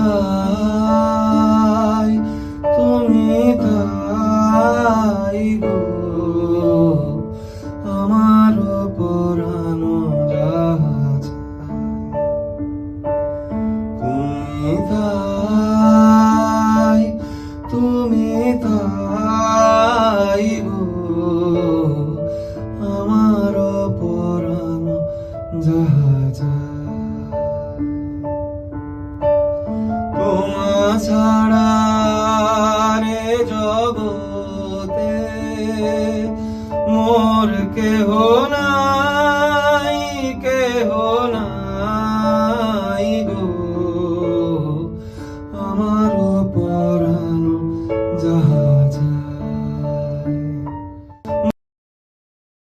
তাই, তুমি তাই গো, আমার পরানো জাহাজ। তুমি তাই, তুমি তাই গো, আমার পরানো জাহাজ। তোমা ছাড়া রে জগতে মোর কেহ নাই, কেহ নাই।